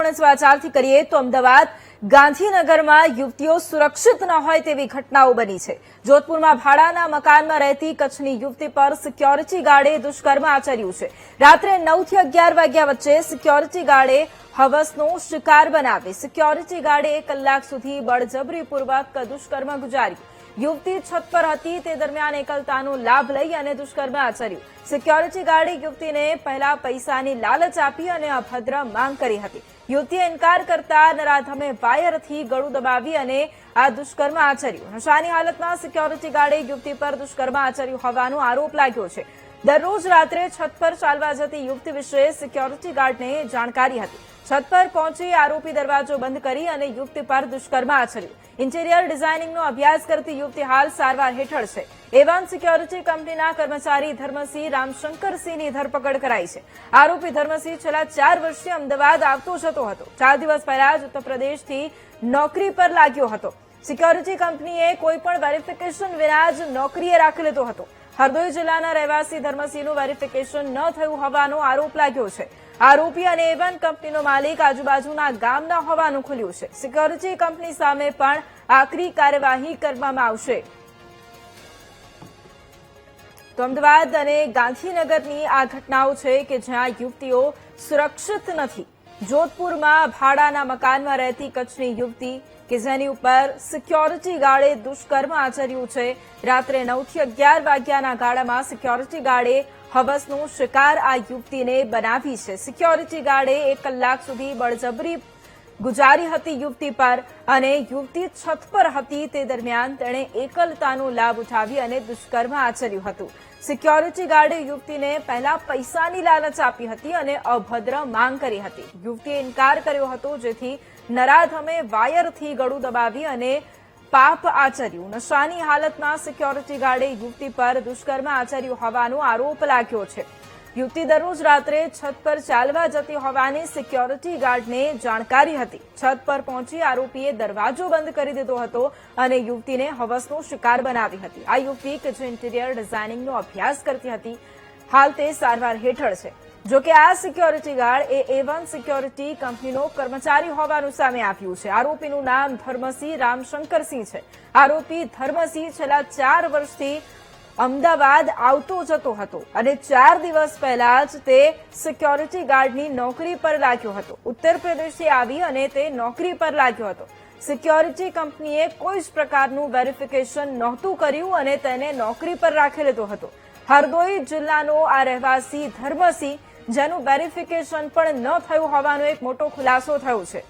સંપૂર્ણ સમાચારથી કરીએ તો અમદાવાદ ગાંધીનગરમાં યુવતીઓ સુરક્ષિત ન હોય તેવી ઘટનાઓ બની છે। જોધપુરમાં ભાડાના મકાનમાં રહેતી કચ્છની યુવતી પર સિક્યોરિટી ગાર્ડે દુષ્કર્મ આચર્યું છે। રાત્રે 9 થી 11 વાગ્યા વચ્ચે સિક્યોરિટી ગાર્ડે હવસનો શિકાર બનાવી સિક્યોરિટી ગાર્ડે 1 કલાક સુધી બળજબરીપૂર્વક દુષ્કર્મ ગુજાર્યું। યુવતી છત પર હતી તે દરમિયાન એકલતાનો લાભ લઈ અને દુષ્કર્મ આચર્યું। સિક્યોરિટી ગાર્ડે યુવતીને પહેલા પૈસાની લાલચ આપી અને અભદ્ર માંગ કરી હતી। યુવતીએ ઇનકાર કરતા નરાધમે વાયરથી ગળું દબાવી અને આ દુષ્કર્મ આચર્યું। નશાની હાલતમાં સિક્યોરિટી ગાર્ડે યુવતી પર દુષ્કર્મ આચર્યું હોવાનો આરોપ લાગ્યો છે। દરરોજ રાત્રે છત પર ચાલવા જતી યુવતી વિશે સિક્યોરિટી ગાર્ડને જાણકારી હતી। છત પર પહોંચી આરોપી દરવાજો બંધ કરી અને યુવતી પર દુષ્કર્મ આચર્યું। ઇન્ટિરિયર ડિઝાઇનિંગનો અભ્યાસ કરતી યુવતી હાલ સારવાર હેઠળ છે। એવન સિક્યોરિટી કંપનીના કર્મચારી ધર્મસિંહ રામશંકરસિંહની ધરપકડ કરાઈ છે। આરોપી ધર્મસિંહ છેલ્લા 4 વર્ષથી અમદાવાદ આવતો જતો હતો। 4 દિવસ પહેલા જ ઉત્તર પ્રદેશથી નોકરી પર લાગ્યો હતો। સિક્યોરિટી કંપનીએ કોઈપણ વેરિફિકેશન વિના જ નોકરીએ રાખી લીધો હતો। હરદોઈ જિલ્લાના રહેવાસી ધર્મસિંહનું વેરિફિકેશન ન થયું હોવાનો આરોપ લાગ્યો છે। આરોપી અને એવન કંપનીનો માલિક આજુબાજુના ગામના હોવાનું ખુલ્યું છે। સિક્યોરિટી કંપની સામે પણ આકરી કાર્યવાહી કરવામાં આવશે। તો અમદાવાદ અને ગાંધીનગરની આ ઘટનાઓ છે કે જ્યાં યુવતીઓ સુરક્ષિત નથી। જોધપુરમાં ભાડાના મકાનમાં રહેતી કચ્છની યુવતી કે જેની ઉપર સિક્યોરિટી ગાર્ડે દુષ્કર્મ આચર્યું છે। રાત્રે 9 થી 11 વાગ્યાના ગાળામાં સિક્યોરિટી ગાર્ડે હવસનો શિકાર આ યુવતીને બનાવી છે। સિક્યોરિટી ગાર્ડે 1 કલાક સુધી બળજબરી ગુજારી હતી યુવતી પર અને યુવતી છત પર હતી તે દરમિયાન તેણે એકલતાનો લાભ ઉઠાવી અને દુષ્કર્મ આચર્યું હતું। સિક્યોરિટી ગાર્ડે યુવતીને પહેલા પૈસાની લાલચ આપી હતી અને અભદ્ર માંગ કરી હતી। યુવતીએ ઇનકાર કર્યો હતો જેથી નરાધમે વાયરથી ગળું દબાવી અને પાપ આચર્યું। નશાની હાલતમાં સિક્યોરિટી ગાર્ડે યુવતી પર દુષ્કર્મ આચર્યું હોવાનો આરોપ લાગ્યો છે। યુવતી દરરોજ રાત્રે છત પર ચાલવા જતી હોવાની સિક્યોરિટી ગાર્ડને જાણકારી હતી। છત પર પહોંચી આરોપીએ દરવાજો બંધ કરી દીધો હતો અને યુવતીને હવસનો શિકાર બનાવી હતી। આ યુવતી કે જે ઇન્ટિરિયર ડિઝાઇનિંગનો અભ્યાસ કરતી હતી હાલ તે સારવાર હેઠળ છે। જોકે આ સિક્યોરિટી ગાર્ડ એ એવન સિક્યોરિટી કંપનીનો કર્મચારી હોવાનું સામે આવ્યું છે। આરોપીનું નામ ધર્મસિંહ રામશંકરસિંહ છે। આરોપી ધર્મસિંહ છેલ્લા 4 વર્ષથી અમદાવાદ આવતો જતો હતો અને 4 દિવસ પહેલા જ તે સિક્યોરિટી ગાર્ડની નોકરી પર લાગ્યો હતો। ઉત્તર પ્રદેશથી આવી અને તે નોકરી પર લાગ્યો હતો। સિક્યોરિટી કંપનીએ કોઈ જ પ્રકારનું વેરિફિકેશન નહોતું કર્યું અને તેને નોકરી પર રાખી લીધો હતો। હરદોઈ જિલ્લાનો આ રહેવાસી ધર્મસિંહ જેનું વેરિફિકેશન પણ ન થયું હોવાનો એક મોટો ખુલાસો થયો છે।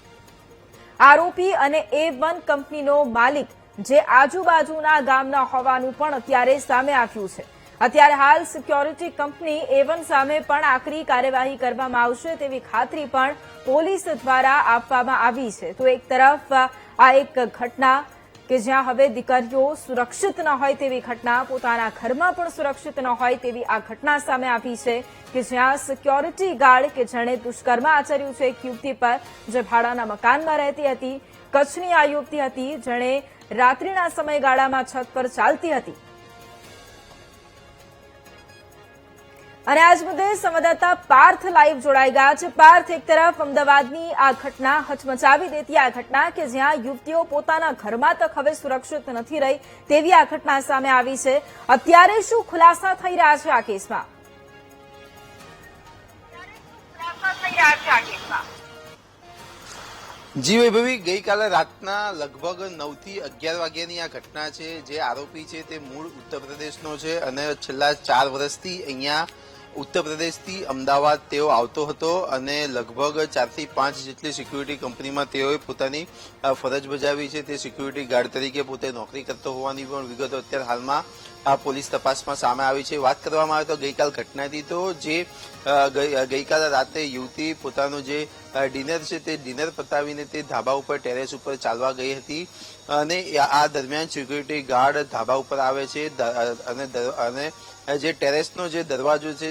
આરોપી અને A1 કંપનીનો માલિક જે આજુબાજુના ગામના હોવાનું પણ અત્યારે સામે આવ્યું છે। અત્યારે હાલ સિક્યોરિટી કંપની A1 સામે પણ આકરી કાર્યવાહી કરવામાં આવશે તેવી ખાતરી પણ પોલીસ દ્વારા આપવામાં આવી છે। તો એક તરફ આ એક ઘટના કે જ્યાં હવે દીકરીઓ સુરક્ષિત ન હોય તેવી ઘટના, પોતાના ઘરમાં પણ સુરક્ષિત ન હોય તેવી આ ઘટના સામે આવી છે કે જ્યાં સિક્યોરિટી ગાર્ડ કે જેણે દુષ્કર્મ આચર્યું છે એક યુવતી પર જે ભાડાના મકાનમાં રહેતી હતી। કચ્છની આ યુવતી હતી જેણે રાત્રિના સમયગાળામાં છત પર ચાલતી હતી અને આજ મુદ્દે સંવાદદાતા પાર્થ લાઈવ જોડાઈ ગયા છે। પાર્થ, એક તરફ અમદાવાદની આ ઘટના હચમચાવી દેતી આ ઘટના કે જ્યાં યુવતીઓ પોતાના ઘરમાં તક હવે સુરક્ષિત નથી રહી તેવી આ ઘટના સામે આવી છે। અત્યારે શું ખુલાસા થઈ રહ્યા છે આ કેસમાં? જી વૈભવી, ગઈકાલે રાતના લગભગ 9 થી 11 વાગ્યાની આ ઘટના છે। જે આરોપી છે તે મૂળ ઉત્તર પ્રદેશનો છે અને છેલ્લા 4 વર્ષથી અહીંયા ઉત્તર પ્રદેશથી અમદાવાદ તેઓ આવતો હતો અને લગભગ 4 થી 5 જેટલી સિક્યુરિટી કંપનીમાં તેઓએ પોતાની ફરજ બજાવી છે। તે સિક્યુરિટી ગાર્ડ તરીકે પોતે નોકરી કરતો હોવાની પણ વિગતો અત્યારે હાલમાં આ પોલીસ તપાસમાં સામે આવી છે। વાત કરવામાં આવે તો ગઈકાલ ઘટનાથી તો જે ગઈકાલે રાતે યુવતી પોતાનું જે ડિનર છે તે ડિનર પતાવીને તે ધાબા ઉપર ટેરેસ ઉપર ચાલવા ગઈ હતી અને આ દરમિયાન સિક્યુરિટી ગાર્ડ ધાબા ઉપર આવે છે અને જે ટેરેસનો જે દરવાજો છે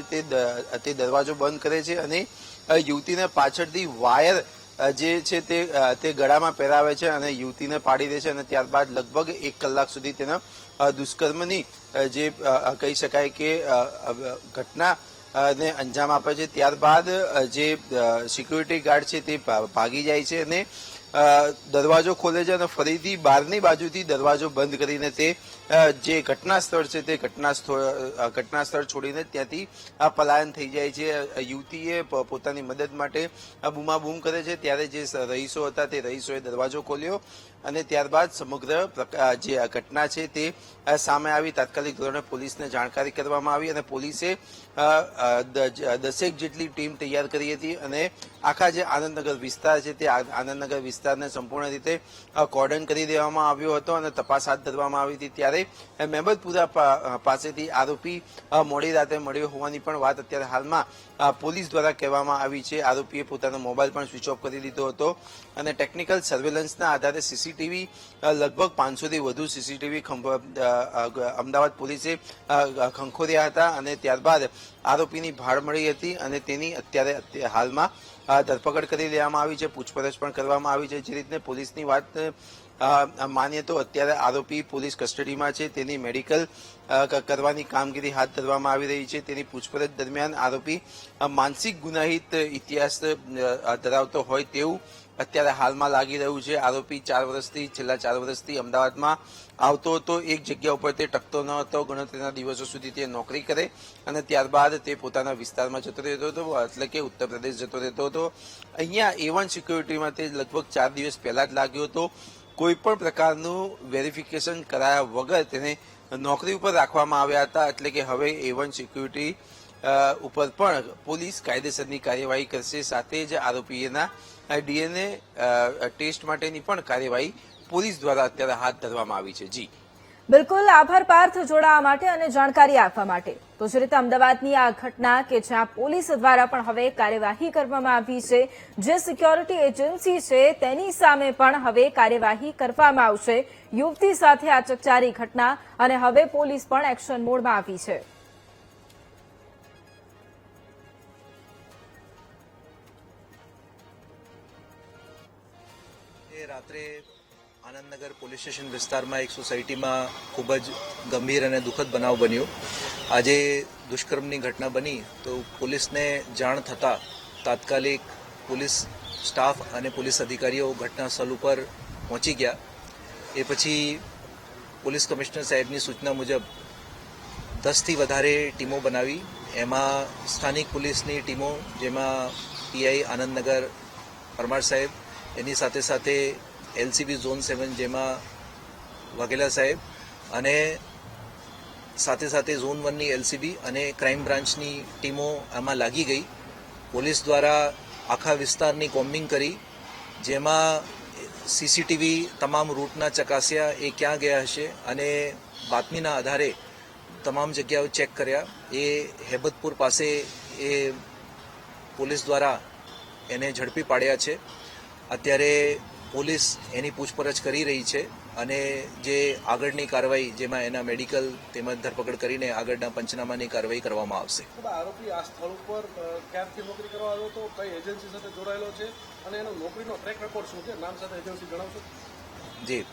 તે દરવાજો બંધ કરે છે અને યુવતીને પાછળથી વાયર જે છે તે ગળામાં પહેરાવે છે અને યુવતીને પાડી દે છે અને ત્યારબાદ લગભગ 1 કલાક સુધી તેના દુષ્કર્મની જે કહી શકાય કે ઘટના ને અંજામ આપે છે. ત્યારબાદ જે સિક્યુરિટી ગાર્ડ છે તે ભાગી જાય છે અને દરવાજો ખોલે છે અને ફરીથી બહારની બાજુથી દરવાજો બંધ કરીને તે જે ઘટના સ્થળ છે તે ઘટના સ્થળ છોડીને ત્યાંથી પલાયન થઈ જાય છે. યુવતીએ પોતાની મદદ માટે બૂમાબૂમ કરે છે ત્યારે જે રહીશો હતા તે રહીશોએ દરવાજો ખોલ્યો અને ત્યારબાદ સમગ્ર જે ઘટના છે તે સામે આવી. તાત્કાલિક ધોરણે પોલીસને જાણકારી કરવામાં આવી અને પોલીસે 10 જેટલી ટીમ તૈયાર કરી હતી અને આખા જે આનંદનગર વિસ્તાર છે તે આનંદનગર વિસ્તારને સંપૂર્ણ રીતે કોર્ડન કરી દેવામાં આવ્યો હતો અને તપાસ હાથ ધરવામાં આવી હતી. ત્યારે મહેમદપુરા પાસેથી આરોપી મોડી રાતે મળ્યો હોવાની પણ વાત અત્યારે હાલમાં પોલીસ દ્વારા કહેવામાં આવી છે. આરોપીએ પોતાનો મોબાઈલ પણ સ્વિચ ઓફ કરી દીધો હતો અને ટેકનિકલ સર્વેલન્સના આધારે સીસીટીવી લગભગ 500 થી વધુ સીસીટીવી અમદાવાદ પોલીસે ખંખોર્યા હતા અને ત્યારબાદ આરોપીની ભાળ મળી હતી અને તેની અત્યારે હાલમાં ધરપકડ કરી લેવામાં આવી છે. પૂછપરછ પણ કરવામાં આવી છે. જે રીતને પોલીસની વાત માનીએ તો અત્યારે આરોપી પોલીસ કસ્ટડીમાં છે. તેની મેડિકલ કરવાની કામગીરી હાથ ધરવામાં આવી રહી છે. તેની પૂછપરછ દરમિયાન આરોપી માનસિક ગુનાહિત ઇતિહાસ ધરાવતો હોય તેવું અત્યારે હાલમાં લાગી રહ્યું છે. આરોપી છેલ્લા 4 વર્ષથી અમદાવાદમાં આવતો હતો. એક જગ્યા ઉપર તે ટકતો ન હતો. ગણતરીના દિવસો સુધી તે નોકરી કરે અને ત્યારબાદ તે પોતાના વિસ્તારમાં જતો રહેતો હતો, એટલે કે ઉત્તર પ્રદેશ જતો રહેતો હતો. અહીંયા A1 સિક્યુરિટીમાં તે લગભગ 4 દિવસ પહેલા જ લાગ્યો હતો. કોઈ પણ પ્રકારનું વેરિફિકેશન કરાયા વગર તેને નોકરી ઉપર રાખવામાં આવ્યા હતા. એટલે કે હવે A1 સિક્યુરિટી ઉપર પણ પોલીસ કાયદેસરની કાર્યવાહી કરશે. સાથે જ આરોપીના DNA ટેસ્ટ માટેની પણ કાર્યવાહી પોલીસ દ્વારા અત્યારે હાથ ધરવામાં આવી છે. જી બિલકુલ, આભાર પાર્થ જોડાવા માટે અને જાણકારી આપવા માટે. તો જે રીતે અમદાવાદની આ ઘટના કે જ્યાં પોલીસ દ્વારા પણ હવે કાર્યવાહી કરવામાં આવી છે, જે સિક્યોરિટી એજન્સી છે તેની સામે પણ હવે કાર્યવાહી કરવામાં આવશે. યુવતી સાથે આ ચકચારી ઘટના અને હવે પોલીસ પણ એક્શન મોડમાં આવી છે. રાત્રે આનંદનગર પોલીસ સ્ટેશન વિસ્તારમાં એક સોસાયટીમાં ખૂબ જ ગંભીર અને દુઃખદ બનાવ બન્યો. આજે દુષ્કર્મની ઘટના બની તો પોલીસને જાણ થતાં તાત્કાલિક પોલીસ સ્ટાફ અને પોલીસ અધિકારીઓ ઘટના સ્થળ ઉપર પહોંચી ગયા. એ પછી પોલીસ કમિશનર સાહેબની સૂચના મુજબ 10થી વધારે ટીમો બનાવી. એમાં સ્થાનિક પોલીસની ટીમો, જેમાં પીઆઈ આનંદનગર પરમાર સાહેબ, એની સાથે સાથે LCB ઝોન 7 જેમાં વાઘેલા સાહેબ અને સાથે સાથે ઝોન 1ની LCB અને ક્રાઇમ બ્રાન્ચની ટીમો આમાં લાગી ગઈ. પોલીસ દ્વારા આખા વિસ્તારની કોમ્બિંગ કરી, જેમાં CCTV તમામ રૂટના ચકાસ્યા, એ ક્યાં ગયા હશે અને બાતમીના આધારે તમામ જગ્યાઓ ચેક કર્યા. એ હેબતપુર પાસે એ પોલીસ દ્વારા એને ઝડપી પાડ્યા છે. અત્યારે પોલીસ એની પૂછપરછ કરી રહી છે અને જે આગળની કાર્યવાહી, જેમાં એના મેડિકલ તેમજ ધરપકડ કરીને આગળના પંચનામાની કાર્યવાહી કરવામાં આવશે. આરોપી આ સ્થળ ઉપર ક્યારથી નોકરી કરવા આવ્યો હતો, કઈ એજન્સી સાથે જોડાયેલો છે અને એનો નોકરીનો ટ્રેક રેકોર્ડ શું છે, નામ સાથે એજન્સી જણાવશો? જી,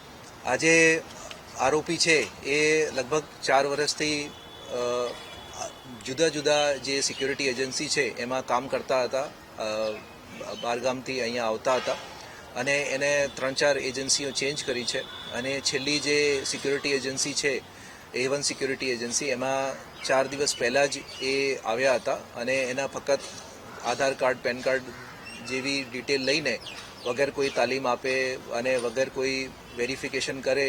આજે આરોપી છે એ લગભગ 4 વર્ષથી જુદા જુદા જે સિક્યુરિટી એજન્સી છે એમાં કામ કરતા હતા. બહારગામથી અહીંયા આવતા હતા અને એને 3-4 એજન્સીઓ ચેન્જ કરી છે અને છેલ્લી જે સિક્યુરિટી એજન્સી છે A1 સિક્યુરિટી એજન્સી, એમાં 4 દિવસ પહેલાં જ એ આવ્યા હતા અને એના ફક્ત આધાર કાર્ડ, પેન કાર્ડ જેવી ડિટેલ લઈને વગર કોઈ તાલીમ આપે અને વગર કોઈ વેરિફિકેશન કરે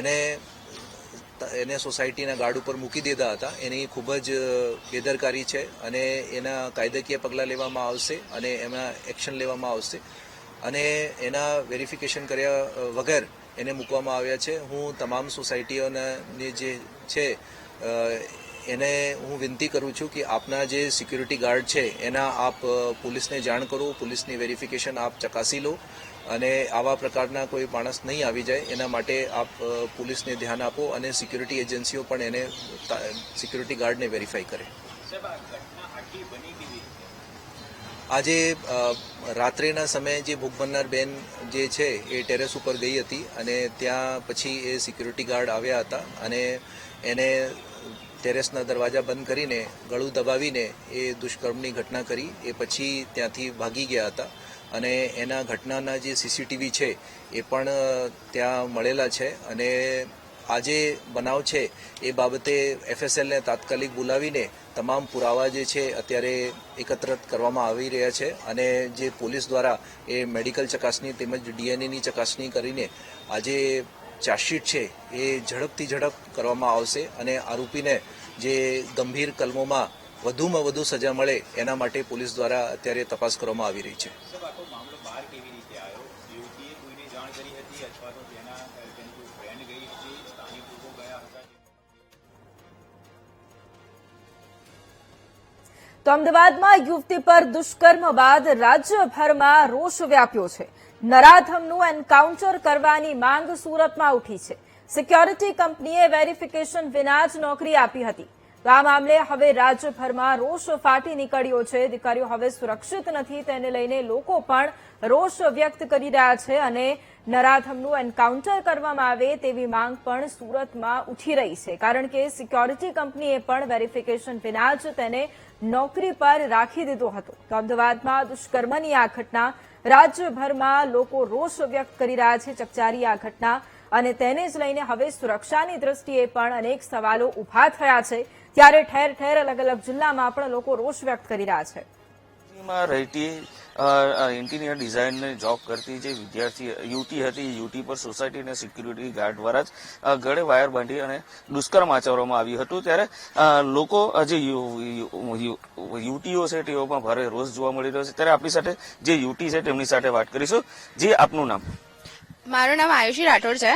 એને સોસાયટીના ગાર્ડ ઉપર મૂકી દીધા હતા. એની ખૂબ જ બેદરકારી છે અને એના કાયદાકીય પગલાં લેવામાં આવશે અને એમાં એક્શન લેવામાં આવશે અને એના વેરિફિકેશન કર્યા વગર એને મૂકવામાં આવ્યા છે. હું તમામ સોસાયટીઓને જે છે એને હું વિનંતી કરું છું કે આપના જે સિક્યુરિટી ગાર્ડ છે એના આપ પોલીસને જાણ કરો, પોલીસની વેરિફિકેશન આપ ચકાસી લો અને આવા પ્રકારના કોઈ માણસ નહીં આવી જાય એના માટે આપ પોલીસને ધ્યાન આપો અને સિક્યુરિટી એજન્સીઓ પણ એને સિક્યુરિટી ગાર્ડને વેરીફાઈ કરે. આજે રાત્રેના સમયે જે ભોગ બનનાર બેન જે છે એ ટેરેસ ઉપર ગઈ હતી અને ત્યાં પછી એ સિક્યુરિટી ગાર્ડ આવ્યા હતા અને એને ટેરેસના દરવાજા બંધ કરીને ગળું દબાવીને એ દુષ્કર્મની ઘટના કરી. એ પછી ત્યાંથી ભાગી ગયા હતા અને એના ઘટનાના જે સીસીટીવી છે એ પણ ત્યાં મળેલા છે. અને આ જે બનાવ છે એ બાબતે FSLને તાત્કાલિક બોલાવીને તમામ પુરાવા જે છે અત્યારે એકત્રિત કરવામાં આવી રહ્યા છે અને જે પોલીસ દ્વારા એ મેડિકલ ચકાસણી તેમજ DNAની ચકાસણી કરીને આજે ચાર્જશીટ છે એ ઝડપથી ઝડપ કરવામાં આવશે અને આરોપીને જે ગંભીર કલમોમાં વધુમાં વધુ સજા મળે એના માટે પોલીસ દ્વારા અત્યારે તપાસ કરવામાં આવી રહી છે. તો અમદાવાદમાં યુવતી પર દુષ્કર્મ બાદ રાજ્યભરમાં રોષ વ્યાપ્યો છે. નરાધમનું એન્કાઉન્ટર કરવાની માંગ સુરતમાં ઉઠી છે. સિક્યોરિટી કંપનીએ વેરિફિકેશન વિના જ નોકરી આપી હતી. તો આ મામલે હવે રાજ્યભરમાં રોષ ફાટી નીકળ્યો છે. દીકરીઓ હવે સુરક્ષિત નથી, તેને લઈને લોકો પણ રોષ વ્યક્ત કરી રહ્યા છે અને નરાધમનું એન્કાઉન્ટર કરવામાં આવે તેવી માંગ પણ સુરતમાં ઉઠી રહી છે. કારણ કે સિક્યોરિટી કંપનીએ પણ વેરિફિકેશન વિના જ તેને નોકરી પર રાખી દીધો હતો. તો અમદાવાદમાં દુષ્કર્મની આ ઘટના રાજ્યભરમાં લોકો રોષ વ્યક્ત કરી રહ્યા છે. ચકચારી આ ઘટના અને તેને જ લઈને હવે સુરક્ષાની દ્રષ્ટિએ પણ અનેક સવાલો ઉભા થયા છે. ત્યારે ઠેર ઠેર અલગ અલગ જિલ્લામાં પણ લોકો રોષ વ્યક્ત કરી રહ્યા છે. રહેતી ઇન્ટિરિયર ડિઝાઇનની જોબ કરતી જે વિદ્યાર્થી યુવતી હતી, યુવતી પર સોસાયટી અને સિક્યુરિટી ગાર્ડ દ્વારા જ ગળે વાયર બાંધી અને દુષ્કર્મ આચરવામાં આવ્યું હતું. ત્યારે લોકો જે યુવતીઓ છે તેઓમાં ભારે રોષ જોવા મળી રહ્યો છે. ત્યારે આપણી સાથે જે યુવતી છે તેમની સાથે વાત કરીશું. જે આપનું નામ? મારું નામ આયુષી રાઠોડ છે.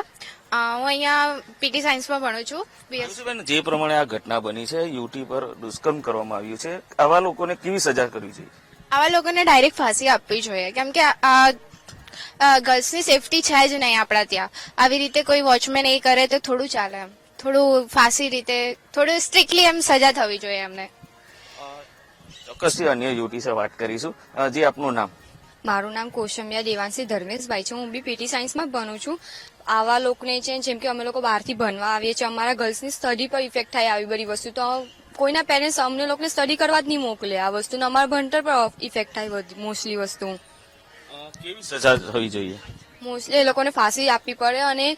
હું અહીંયા પીટી સાયન્સમાં ભણું છું. આયુષીબેન, જે પ્રમાણે આ ઘટના બની છે, યુવતી પર દુષ્કર્મ કરવામાં આવ્યું છે, આવા લોકોને કેવી સજા કરવી જોઈએ? આવા લોકોને ડાયરેક્ટ ફાંસી આપવી જોઈએ, કેમ કે ગર્લ્સની સેફટી છે જ નહીં આપણા ત્યાં. આવી રીતે કોઈ વોચમેન એ કરે તો થોડું ચાલે. થોડું ફાંસી રીતે થોડું સ્ટ્રિક્ટલી એમ સજા થવી જોઈએ એમને. ચોક્કસથી અન્ય યુવતી સાથે વાત કરીશું. જે આપનું નામ? મારું નામ કોશમિયા દેવાંશી ધર્મેશભાઈ છે. હું બી પીટી સાયન્સમાં ભણું છું. આવા લોકોને છે જેમ કે અમે લોકો બહારથી ભણવા આવીએ છીએ, અમારા ગર્લ્સની સ્ટડી પર ઇફેક્ટ થાય આવી બધી વસ્તુ. તો કોઈના પેરેન્ટ્સ અમને લોકોને સ્ટડી કરવા જ નહીં મોકલે. આ વસ્તુનો અમારા ભણતર પર ઇફેક્ટ થાય મોસ્ટલી વસ્તુ. કેવી સજા થવી જોઈએ? મોસ્ટલી એ લોકોને ફાંસી આપવી પડે અને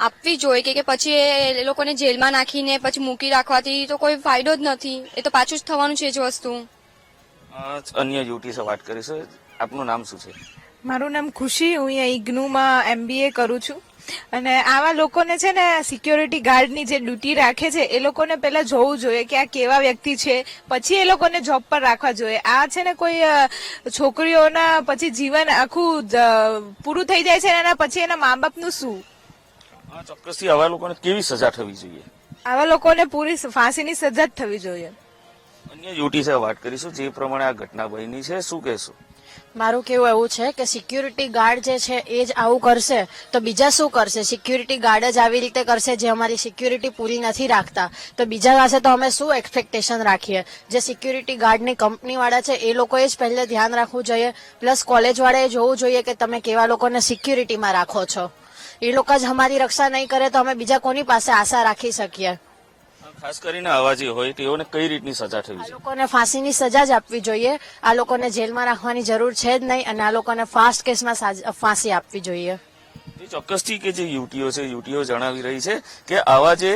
આપવી જોઈએ કે પછી એ લોકોને જેલમાં નાખીને પછી મૂકી રાખવાથી તો કોઈ ફાયદો જ નથી. એ તો પાછું જ થવાનું છે જ વસ્તુ. અન્ય યુવતી સાથે વાત કરીશું. આપનું નામ શું છે? મારું નામ ખુશી. હું અહીંયા ઇગ્નુમાં MBA કરું છું. અને આવા લોકોને છે ને સિક્યોરિટી ગાર્ડની જે ડ્યુટી રાખે છે એ લોકોને પહેલા જોવું જોઈએ કે આ કેવા વ્યક્તિ છે, પછી એ લોકોને જોબ પર રાખવા જોઈએ. આ છે ને કોઈ છોકરીઓના પછી જીવન આખું પૂરું થઈ જાય છે એના પછી એના મા બાપનું શું? ચોક્કસથી આવા લોકોને કેવી સજા થવી જોઈએ? આવા લોકોને પૂરી ફાંસીની સજા જ થવી જોઈએ. અન્ય યુવતી સાથે વાત કરીશું. જે પ્રમાણે આ ઘટના બની છે, શું કહેશું? મારું કેવું એવું છે કે સિક્યુરિટી ગાર્ડ જે છે એ જ આવું કરશે તો બીજા શું કરશે? સિક્યુરિટી ગાર્ડ જ આવી રીતે કરશે જે અમારી સિક્યુરિટી પૂરી નથી રાખતા, તો બીજા પાસે તો અમે શું એક્સપેક્ટેશન રાખીએ? જે સિક્યુરિટી ગાર્ડની કંપની વાળા છે એ લોકોએ જ પહેલે ધ્યાન રાખવું જોઈએ. પ્લસ કોલેજ વાળાએ જોવું જોઈએ કે તમે કેવા લોકોને સિક્યુરિટીમાં રાખો છો. એ લોકો જ અમારી રક્ષા નહીં કરે તો અમે બીજા કોની પાસે આશા રાખી શકીએ? ખાસ કરીને આવા જે હોય તેઓને કઈ રીતની સજા થવી આ છે? લોકોને ફાંસીની સજા જ આપવી જોઈએ. આ લોકોને જેલમાં રાખવાની જરૂર છે જ નહીં અને આ લોકોને ફાસ્ટ કેસમાં ફાંસી આપવી જોઈએ. ચોક્કસથી કે જે યુવતીઓ જણાવી રહી છે કે આવા જે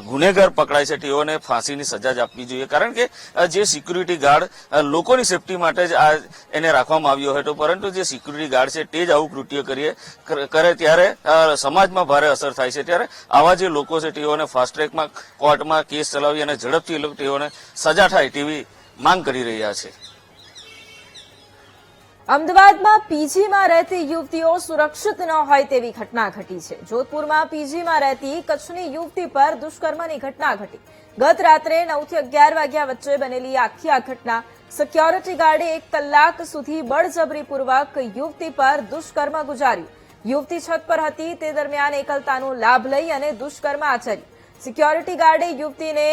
ગુનેગાર પકડાય છે તેઓને ફાંસીની સજા જ આપવી જોઈએ. કારણ કે જે સિક્યુરિટી ગાર્ડ લોકોની સેફટી માટે જ એને રાખવામાં આવ્યો હતો, પરંતુ જે સિક્યુરિટી ગાર્ડ છે તે જ આવું કૃત્ય કરે ત્યારે સમાજમાં ભારે અસર થાય છે. ત્યારે આવા જે લોકો છે તેઓને ફાસ્ટ ટ્રેકમાં કોર્ટમાં કેસ ચલાવી અને ઝડપથી તેઓને સજા થાય તેવી માંગ કરી રહ્યા છે. અમદાવાદમાં પીજીમાં રહેતી યુવતીઓ સુરક્ષિત ન હોય તેવી ઘટના ઘટી છે. જોધપુરમાં પીજીમાં રહેતી કચ્છની યુવતી પર દુષ્કર્મની ઘટના ઘટી. ગત રાત્રે 9 થી 11 વાગ્યા વચ્ચે બનેલી આખી આ ઘટના સિક્યોરિટી ગાર્ડે 1 કલાક સુધી બળજબરીપૂર્વક યુવતી પર દુષ્કર્મ ગુજાર્યું. યુવતી છત પર હતી તે દરમિયાન એકલતાનો લાભ લઈ અને દુષ્કર્મ આચર્યું. સિક્યોરિટી ગાર્ડે યુવતીને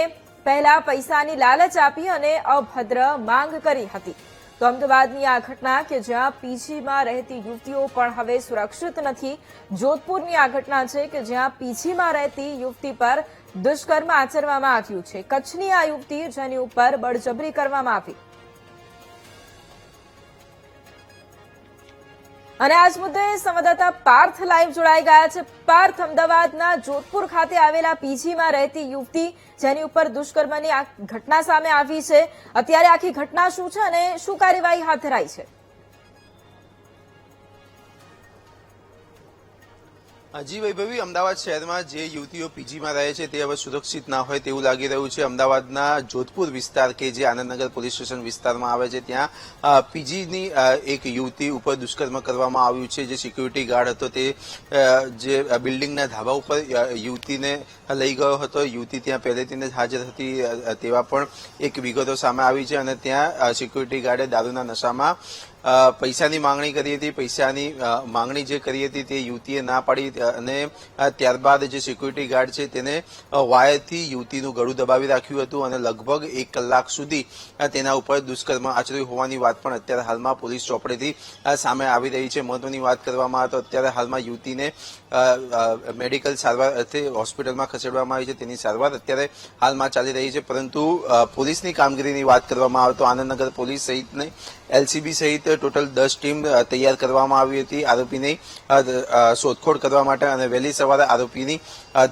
પહેલા પૈસાની લાલચ આપી અને અભદ્ર માંગ કરી હતી. તો અમદાવાદની આ ઘટના કે જ્યાં પીજીમાં રહેતી યુવતીઓ પણ હવે સુરક્ષિત નથી. જોધપુરની આ ઘટના છે કે જ્યાં પીજીમાં રહેતી યુવતી પર દુષ્કર્મ આચરવામાં આવ્યું છે. કચ્છની આ યુવતી જેની ઉપર બળજબરી કરવામાં આવી. અને આજ મુદ્દે સંવાદદાતા પાર્થ લાઈવ જોડાઈ ગયા છે. પાર્થ, અમદાવાદના જોધપુર ખાતે આવેલા પીજીમાં રહેતી યુવતી જેની ઉપર દુષ્કર્મની આ ઘટના સામે આવી છે, અત્યારે આખી ઘટના શું છે અને શું કાર્યવાહી હાથ ધરાઈ છે? જી વૈભવી, અમદાવાદ શહેરમાં જે યુવતીઓ પીજીમાં રહે છે તે હવે સુરક્ષિત ના હોય તેવું લાગી રહ્યું છે. અમદાવાદના જોધપુર વિસ્તાર કે જે આનંદનગર પોલીસ સ્ટેશન વિસ્તારમાં આવે છે ત્યાં પીજીની એક યુવતી ઉપર દુષ્કર્મ કરવામાં આવ્યું છે. જે સિક્યુરિટી ગાર્ડ હતો તે જે બિલ્ડિંગના ધાબા ઉપર યુવતીને લઈ ગયો હતો. યુવતી ત્યાં પહેલેથી જ હાજર હતી તેવા પણ એક વિગતો સામે આવી છે અને ત્યાં સિક્યુરિટી ગાર્ડે દારૂના નશામાં પૈસાની માંગણી કરી હતી. પૈસાની માંગણી જે કરી હતી તે યુવતીએ ના પાડી અને ત્યારબાદ જે સિક્યુરિટી ગાર્ડ છે તેને વાયરથી યુવતીનું ગળું દબાવી રાખ્યું હતું અને લગભગ 1 કલાક સુધી તેના ઉપર દુષ્કર્મ આચર્યું હોવાની વાત પણ અત્યારે હાલમાં પોલીસ ચોપડેથી સામે આવી રહી છે. મહત્વની વાત કરવામાં આવે તો અત્યારે હાલમાં યુવતીને મેડિકલ સારવાર અર્થે હોસ્પિટલમાં ખસેડવામાં આવી છે. તેની સારવાર અત્યારે હાલમાં ચાલી રહી છે. પરંતુ પોલીસની કામગીરીની વાત કરવામાં આવે તો આનંદનગર પોલીસ સહિતની એલસીબી સહિત ટોટલ 10 ટીમ તૈયાર કરવામાં આવી હતી આરોપીની શોધખોળ કરવા માટે અને વહેલી સવારે આરોપીની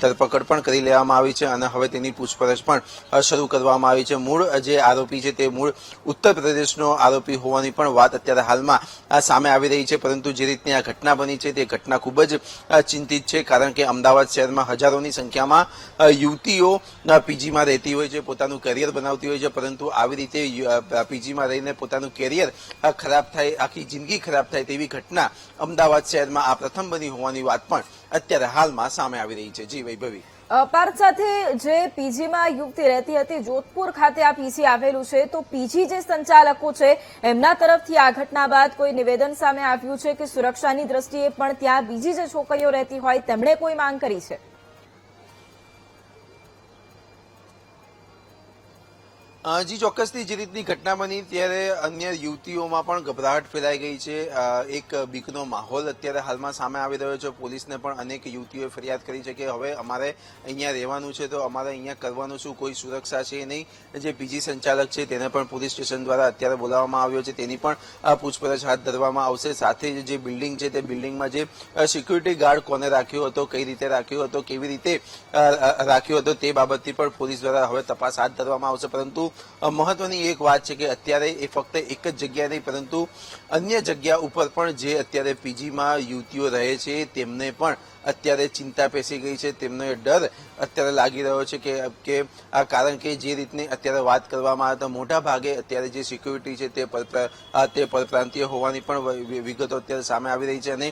ધરપકડ પણ કરી લેવામાં આવી છે અને હવે તેની પૂછપરછ પણ શરૂ કરવામાં આવી છે. મૂળ જે આરોપી છે તે મૂળ ઉત્તર પ્રદેશનો આરોપી હોવાની પણ વાત અત્યારે હાલમાં સામે આવી રહી છે. પરંતુ જે રીતની આ ઘટના બની છે તે ઘટના ખૂબ જ ચિંતિત છે, કારણ કે અમદાવાદ શહેરમાં હજારોની સંખ્યામાં યુવતીઓ પીજીમાં રહેતી હોય છે, પોતાનું કરિયર બનાવતી હોય છે, પરંતુ આવી રીતે પીજીમાં રહીને પોતાનું કેરિયર ખરાબ થાય, આખી જિંદગી ખરાબ થાય તેવી ઘટના અમદાવાદ શહેરમાં આ પ્રથમ બની હોવાની વાત પણ અત્યારે હાલમાં સામે આવી રહી છે. જી વૈભવી. પાર્થ, સાથે જે પીજીમાં યુવતી રહેતી હતી, જોધપુર ખાતે આ પીજી આવેલું છે, તો પીજી જે સંચાલકો છે એમના તરફથી આ ઘટના બાદ કોઈ નિવેદન સામે આવ્યું છે કે સુરક્ષાની દ્રષ્ટિએ પણ ત્યાં બીજી જે છોકરીઓ રહેતી હોય તેમણે કોઈ માંગ કરી છે? જી ચોક્કસથી જે રીતની ઘટના બની ત્યારે અન્ય યુવતીઓમાં પણ ગભરાટ ફેલાઈ ગઈ છે. એક બીકનો માહોલ અત્યારે હાલમાં સામે આવી રહ્યો છે. પોલીસને પણ અનેક યુવતીઓએ ફરિયાદ કરી છે કે હવે અમારે અહીંયા રહેવાનું છે તો અમારે અહીંયા કરવાનું શું, કોઈ સુરક્ષા છે નહીં. જે પીજી સંચાલક છે તેને પણ પોલીસ સ્ટેશન દ્વારા અત્યારે બોલાવવામાં આવ્યો છે, તેની પણ પૂછપરછ હાથ ધરવામાં આવશે. સાથે જે બિલ્ડિંગ છે તે બિલ્ડિંગમાં જે સિક્યુરિટી ગાર્ડ કોને રાખ્યો હતો, કઈ રીતે રાખ્યો હતો, કેવી રીતે રાખ્યો હતો તે બાબતથી પણ પોલીસ દ્વારા હવે તપાસ હાથ ધરવામાં આવશે. પરંતુ મહત્વની એક વાત છે કે અત્યારે એ ફક્ત એક જ જગ્યા નહીં પરંતુ અન્ય જગ્યા ઉપર પણ જે અત્યારે પીજીમાં યુવતીઓ રહે છે તેમને પણ અત્યારે ચિંતા પેસી ગઈ છે. તેમનો ડર અત્યારે લાગી રહ્યો છે કે કારણ કે જે રીતની અત્યારે વાત કરવામાં આવે તો મોટા ભાગે અત્યારે જે સિક્યુરિટી છે તે પરપ્રાંતીય હોવાની પણ વિગતો અત્યારે સામે આવી રહી છે અને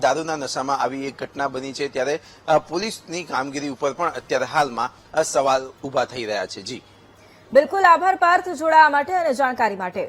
દારૂના નશામાં આવી એક ઘટના બની છે ત્યારે પોલીસની કામગીરી ઉપર પણ અત્યારે હાલમાં સવાલ ઉભા થઈ રહ્યા છે. જી બિલકુલ, આભાર પાર્થ જોડાવા માટે અને જાણકારી માટે.